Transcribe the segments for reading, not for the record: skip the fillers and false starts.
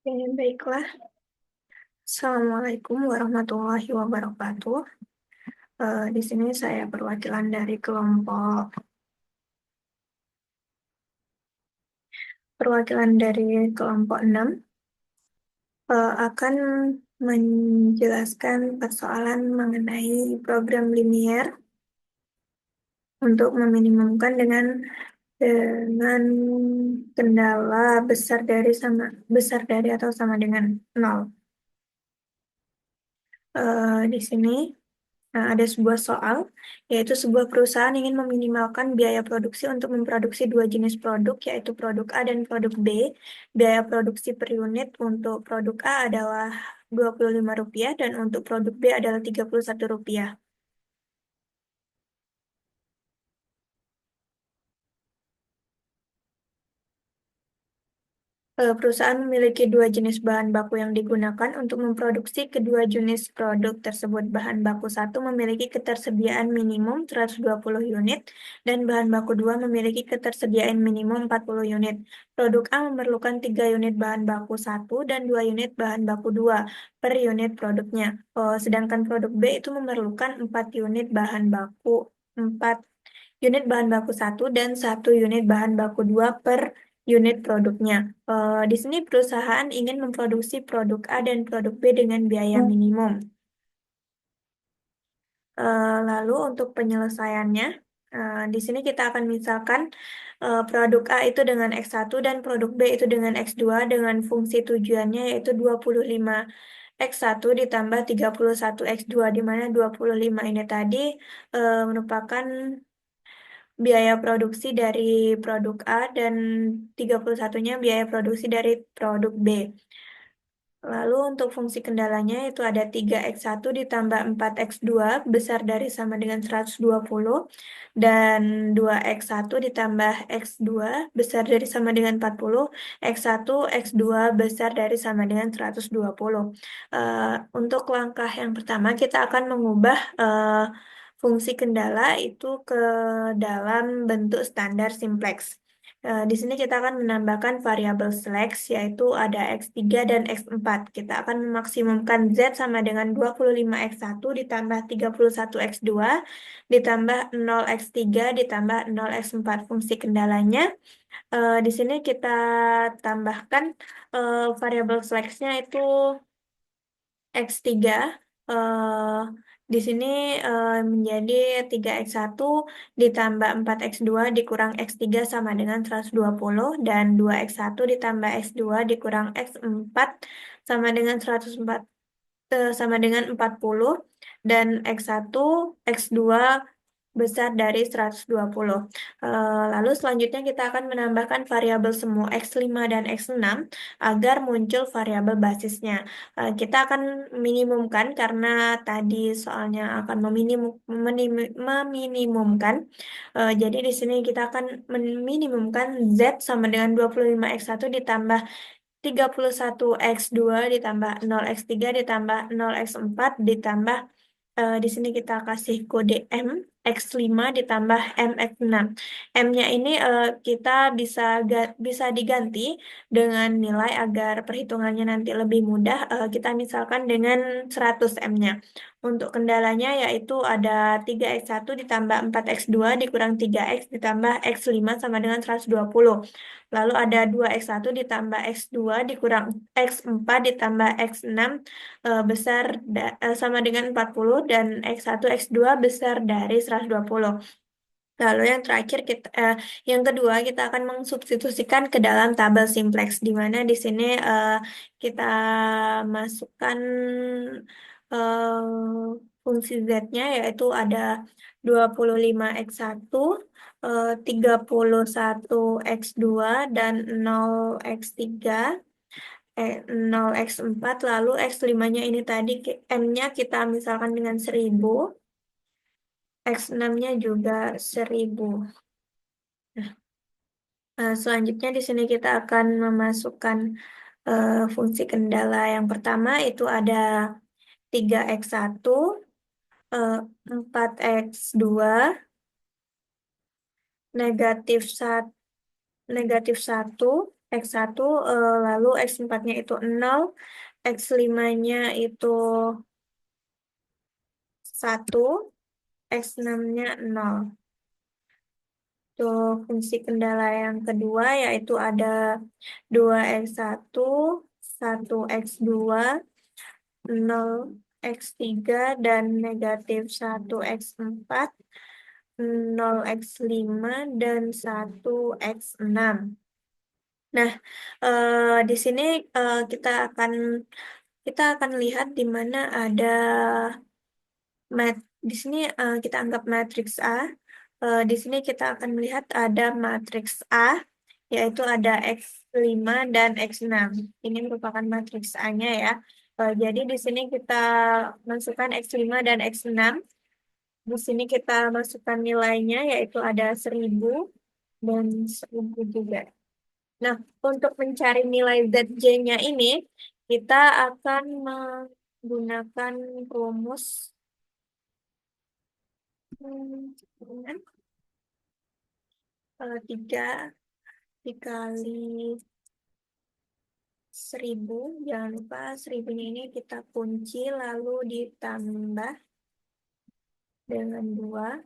Baiklah. Assalamualaikum warahmatullahi wabarakatuh. Di sini saya perwakilan dari kelompok 6 akan menjelaskan persoalan mengenai program linier untuk meminimumkan dengan kendala besar dari atau sama dengan 0. Di sini ada sebuah soal, yaitu sebuah perusahaan ingin meminimalkan biaya produksi untuk memproduksi dua jenis produk, yaitu produk A dan produk B. Biaya produksi per unit untuk produk A adalah Rp25 dan untuk produk B adalah Rp31. Perusahaan memiliki dua jenis bahan baku yang digunakan untuk memproduksi kedua jenis produk tersebut. Bahan baku satu memiliki ketersediaan minimum 120 unit dan bahan baku dua memiliki ketersediaan minimum 40 unit. Produk A memerlukan 3 unit bahan baku satu dan 2 unit bahan baku dua per unit produknya. Sedangkan produk B itu memerlukan 4 unit bahan baku satu dan 1 unit bahan baku dua per unit produknya. Di sini perusahaan ingin memproduksi produk A dan produk B dengan biaya minimum. Lalu untuk penyelesaiannya, di sini kita akan misalkan produk A itu dengan X1 dan produk B itu dengan X2 dengan fungsi tujuannya yaitu 25 X1 ditambah 31 X2, di mana 25 ini tadi merupakan biaya produksi dari produk A dan 31-nya biaya produksi dari produk B. Lalu untuk fungsi kendalanya itu ada 3X1 ditambah 4X2 besar dari sama dengan 120 dan 2X1 ditambah X2 besar dari sama dengan 40, X1, X2 besar dari sama dengan 120. Untuk langkah yang pertama kita akan mengubah fungsi kendala itu ke dalam bentuk standar simplex. Di sini kita akan menambahkan variabel select, yaitu ada X3 dan X4. Kita akan memaksimumkan Z sama dengan 25X1 ditambah 31X2 ditambah 0X3 ditambah 0X4. Fungsi kendalanya, di sini kita tambahkan variabel select-nya itu X3. eh, di sini menjadi 3X1 ditambah 4X2 dikurang X3 sama dengan 120 dan 2X1 ditambah X2 dikurang X4 sama dengan 104 sama dengan 40 dan X1 X2 besar dari 120. Lalu selanjutnya kita akan menambahkan variabel semu X5 dan X6 agar muncul variabel basisnya. Kita akan minimumkan karena tadi soalnya akan meminimumkan. Jadi di sini kita akan meminimumkan Z sama dengan 25X1 ditambah 31X2 ditambah 0X3 ditambah 0X4 ditambah di sini kita kasih kode M, X5 ditambah MX6. M-nya ini kita bisa diganti dengan nilai agar perhitungannya nanti lebih mudah. Kita misalkan dengan 100 M-nya. Untuk kendalanya yaitu ada 3X1 ditambah 4X2 dikurang 3X ditambah X5 sama dengan 120. Lalu ada 2X1 ditambah X2 dikurang X4 ditambah X6 sama dengan 40 dan X1 X2 besar dari 120. Lalu yang kedua kita akan mensubstitusikan ke dalam tabel simplex di mana di sini kita masukkan fungsi Z-nya yaitu ada 25X1, 31X2 dan 0X3. 0X4, lalu X5-nya ini tadi M-nya kita misalkan dengan 1000, X6-nya juga 1000. Selanjutnya di sini kita akan memasukkan fungsi kendala yang pertama itu ada 3X1, 4X2, negatif 1, X1, lalu X4-nya itu 0, X5-nya itu 1, X6-nya 0. Untuk fungsi kendala yang kedua yaitu ada 2X1, 1X2, 0X3, dan negatif 1X4, 0X5, dan 1X6. Nah, di sini kita akan lihat di mana ada di sini kita anggap matriks A. Di sini kita akan melihat ada matriks A, yaitu ada X5 dan X6. Ini merupakan matriks A-nya ya. Jadi di sini kita masukkan X5 dan X6. Di sini kita masukkan nilainya, yaitu ada 1000 dan 1000 juga. Nah, untuk mencari nilai ZJ-nya ini, kita akan menggunakan rumus dengan 3 dikali 1000. Jangan lupa 1000-nya ini kita kunci lalu ditambah dengan 2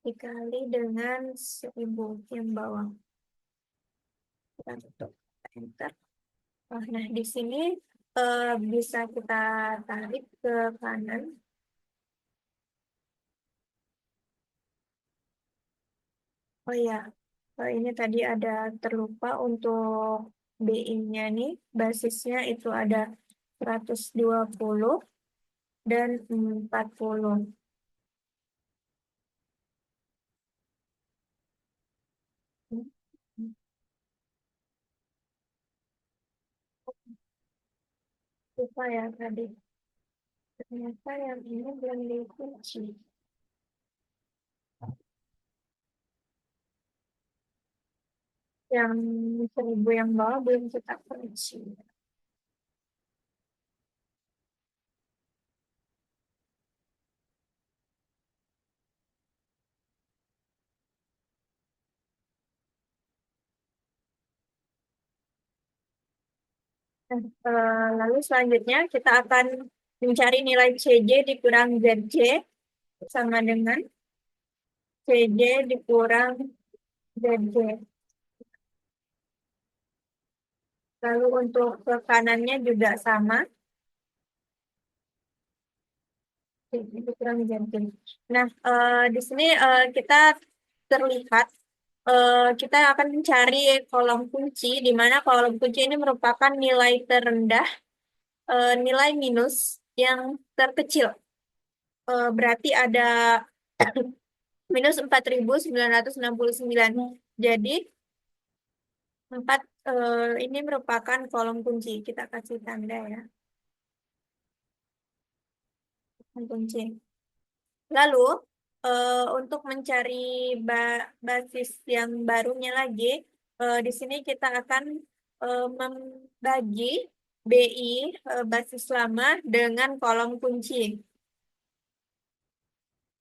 dikali dengan 1000 yang bawah. Kita tutup, enter. Nah, di sini bisa kita tarik ke kanan. Oh ya, ini tadi ada terlupa untuk BI-nya nih, basisnya itu ada 120 dan 40. Lupa ya tadi. Ternyata yang ini belum dikunci. Yang 1000 yang bawah belum kita kunci. Nah, lalu selanjutnya kita akan mencari nilai CJ dikurang ZJ sama dengan CJ dikurang ZJ. Lalu untuk ke kanannya juga sama, CJ dikurang ZJ. Nah, di sini kita terlihat kita akan mencari kolom kunci, di mana kolom kunci ini merupakan nilai terendah, nilai minus yang terkecil. Berarti ada minus 4969. Jadi 4 ini merupakan kolom kunci. Kita kasih tanda ya, kolom kunci. Lalu untuk mencari basis yang barunya lagi, di sini kita akan membagi BI basis lama dengan kolom kunci.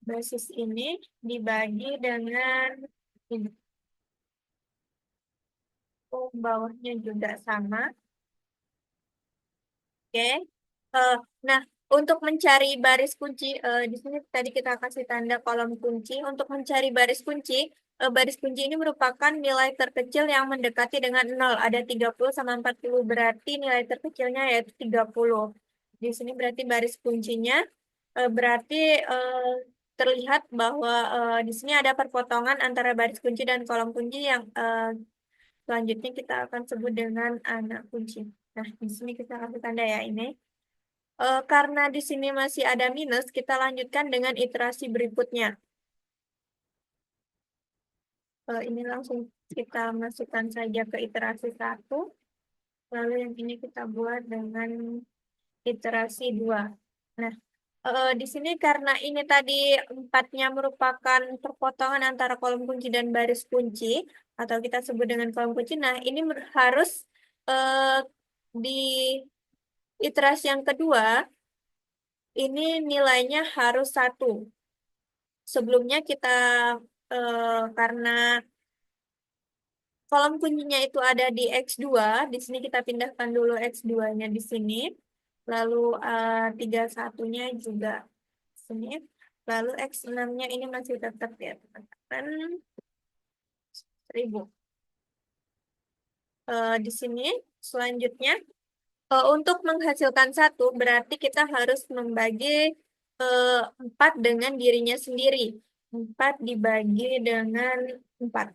Basis ini dibagi dengan bawahnya juga sama. Oke. Eh, nah, untuk mencari baris kunci, di sini tadi kita kasih tanda kolom kunci. Untuk mencari baris kunci ini merupakan nilai terkecil yang mendekati dengan 0. Ada 30 sama 40, berarti nilai terkecilnya yaitu 30. Di sini berarti baris kuncinya, berarti terlihat bahwa di sini ada perpotongan antara baris kunci dan kolom kunci yang selanjutnya kita akan sebut dengan anak kunci. Nah, di sini kita kasih tanda ya ini. Karena di sini masih ada minus, kita lanjutkan dengan iterasi berikutnya. Ini langsung kita masukkan saja ke iterasi 1. Lalu yang ini kita buat dengan iterasi 2. Nah, di sini karena ini tadi 4-nya merupakan perpotongan antara kolom kunci dan baris kunci, atau kita sebut dengan kolom kunci. Nah, ini harus eh, di iterasi yang kedua, ini nilainya harus 1. Sebelumnya kita karena kolom kuncinya itu ada di X2. Di sini kita pindahkan dulu X2-nya di sini. Lalu 31-nya juga di sini. Lalu X6-nya ini masih tetap ya, teman-teman. 1000. Di sini selanjutnya untuk menghasilkan satu berarti kita harus membagi 4 dengan dirinya sendiri. 4 dibagi dengan 4.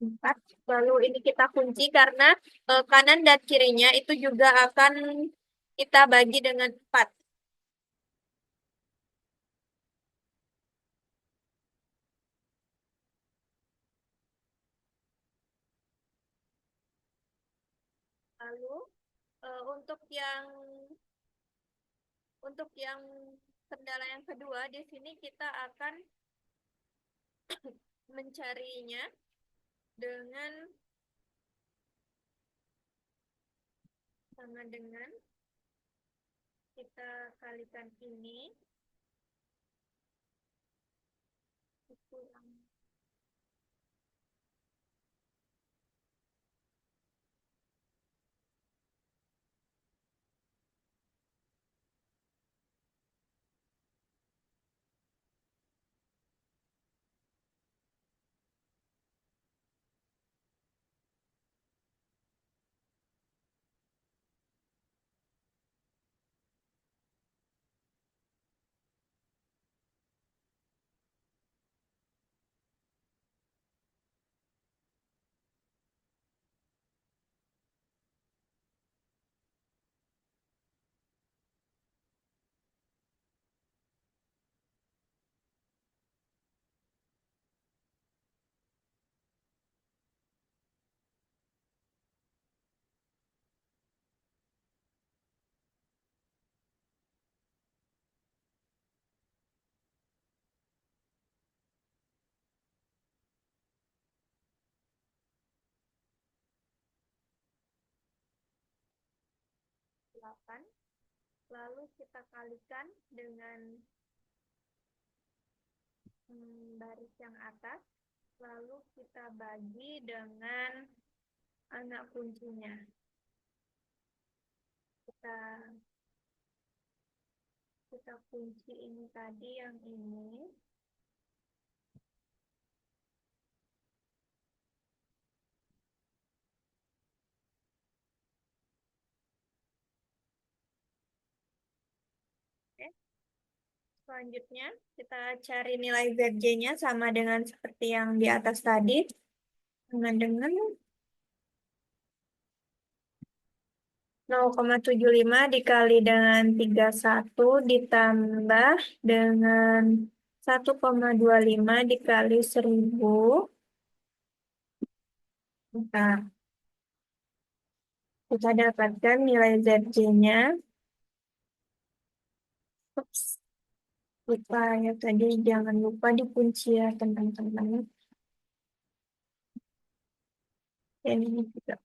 4. Lalu ini kita kunci karena kanan dan kirinya itu juga akan kita bagi dengan 4. Lalu untuk yang kendala yang kedua di sini kita akan mencarinya dengan sama dengan kita kalikan ini kurang. Delapan. Lalu kita kalikan dengan baris yang atas. Lalu kita bagi dengan anak kuncinya. Kita kita kunci ini tadi yang ini. Oke. Selanjutnya kita cari nilai ZJ-nya sama dengan seperti yang di atas tadi. Sama dengan 0,75 dikali dengan 31 ditambah dengan 1,25 dikali 1000. Nah, kita dapatkan nilai ZJ-nya. Ups, lupa ya tadi, jangan lupa dikunci ya teman-teman. Ini juga.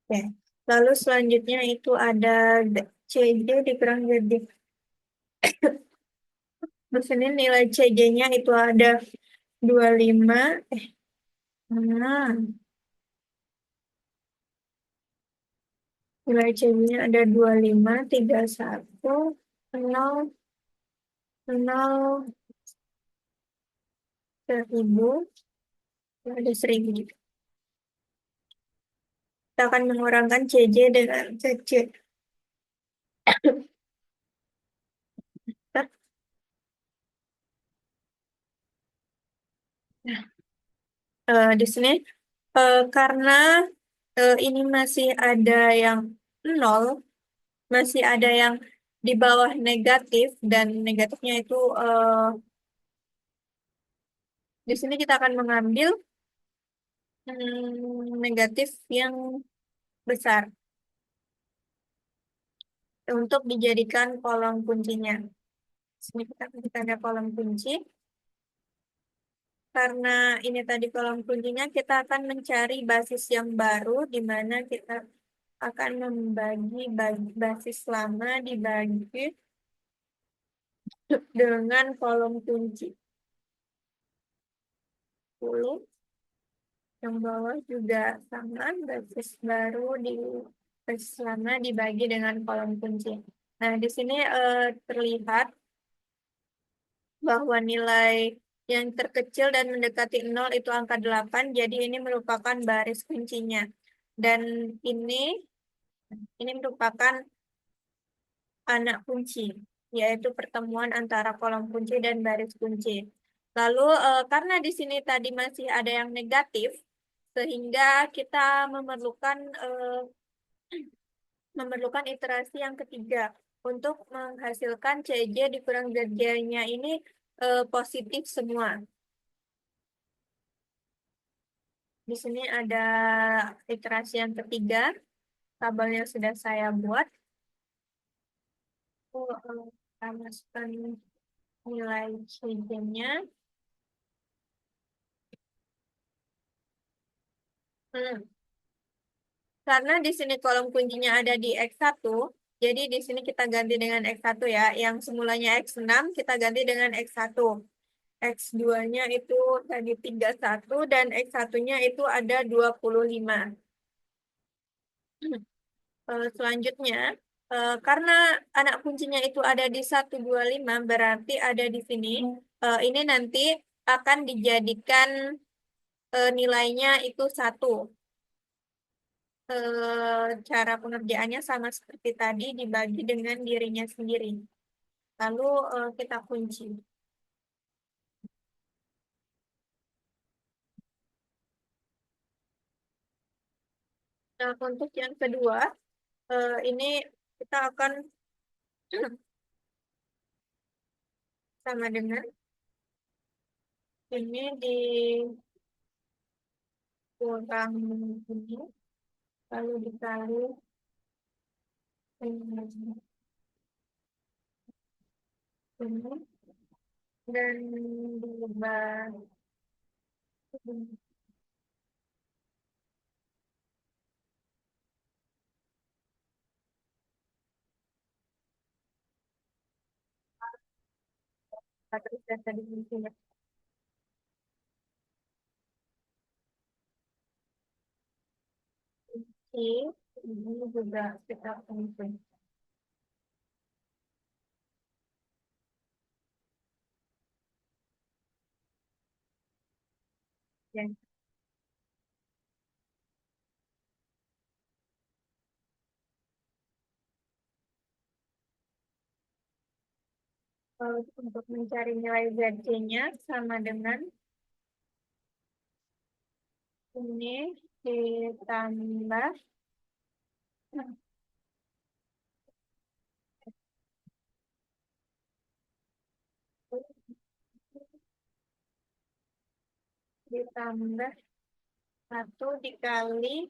Oke. Lalu selanjutnya itu ada CJ dikurang ZJ. Di sini nilai CJ-nya itu ada 25. Mana? Nilai CJ-nya ada 25, 31, 0, 0, 1000, ada 1000 juga. Kita akan mengurangkan CJ dengan CC. Nah, di sini karena ini masih ada yang 0, masih ada yang di bawah negatif, dan negatifnya itu di sini kita akan mengambil negatif yang besar untuk dijadikan kolom kuncinya. Sini kita ada kolom kunci. Karena ini tadi kolom kuncinya, kita akan mencari basis yang baru di mana kita akan membagi basis lama dibagi dengan kolom kunci 10. Yang bawah juga sama, basis baru di basis lama dibagi dengan kolom kunci. Nah, di sini terlihat bahwa nilai yang terkecil dan mendekati 0 itu angka 8, jadi ini merupakan baris kuncinya. Dan ini merupakan anak kunci, yaitu pertemuan antara kolom kunci dan baris kunci. Lalu, karena di sini tadi masih ada yang negatif, sehingga kita memerlukan iterasi yang ketiga untuk menghasilkan CJ dikurang ZJ-nya ini positif semua. Di sini ada iterasi yang ketiga, tabelnya sudah saya buat. Kita masukkan nilai CJ-nya. Karena di sini kolom kuncinya ada di X1, jadi di sini kita ganti dengan X1 ya. Yang semulanya X6 kita ganti dengan X1. X2-nya itu tadi 31 dan X1-nya itu ada 25. Selanjutnya, karena anak kuncinya itu ada di 125, berarti ada di sini. Ini nanti akan dijadikan nilainya itu 1. Cara pengerjaannya sama seperti tadi, dibagi dengan dirinya sendiri. Lalu kita kunci. Nah, untuk yang kedua, ini kita akan sama dengan ini dikurang ini, lalu dikali dengan ini, dan dibagi terus dan tadi kuncinya. Kunci, ini juga kita kunci. Ya. Untuk mencari nilai ZC-nya sama dengan ini ditambah ditambah 1 dikali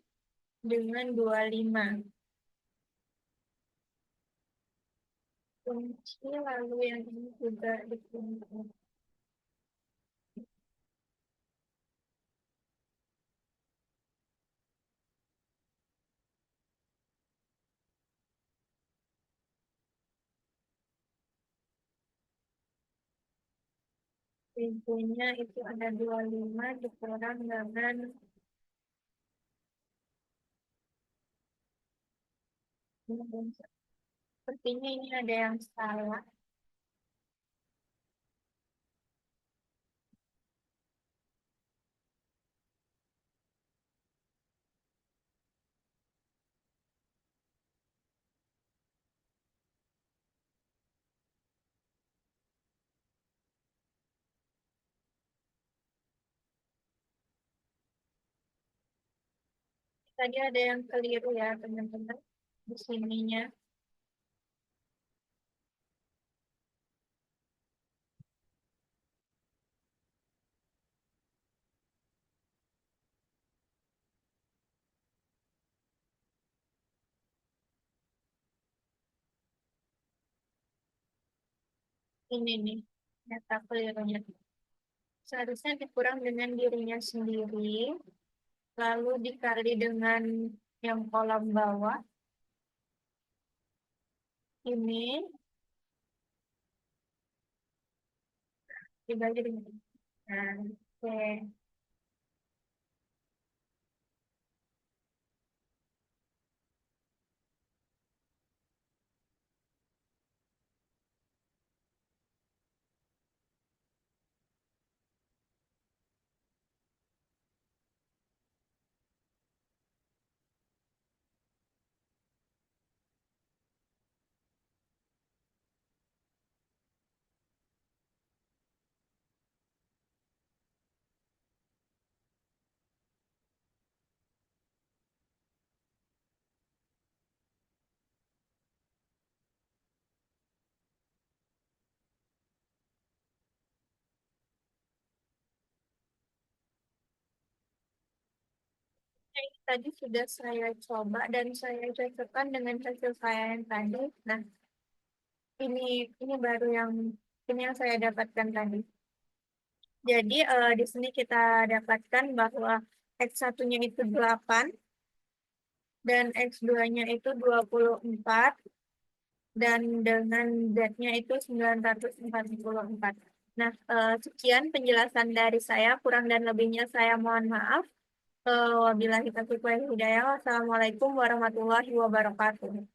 dengan 25. Kunci lalu yang ini juga dikunci. Intinya itu ada 25 dikurang dengan sepertinya ini ada yang salah. Tadi ada yang keliru ya teman-teman di sininya. Ini nih data kelirunya. Seharusnya dikurang dengan dirinya sendiri, lalu dikali dengan Yang kolom bawah ini dibagi dengan. Nah, oke. Ini tadi sudah saya coba dan saya cocokkan dengan hasil saya yang tadi. Nah, ini ini baru yang ini yang saya dapatkan tadi. Jadi di sini kita dapatkan bahwa X1-nya itu 8 dan X2-nya itu 24 dan dengan Z-nya itu 944. Nah, sekian penjelasan dari saya. Kurang dan lebihnya saya mohon maaf. Wabillahi taufiq wal hidayah. Wassalamualaikum warahmatullahi wabarakatuh.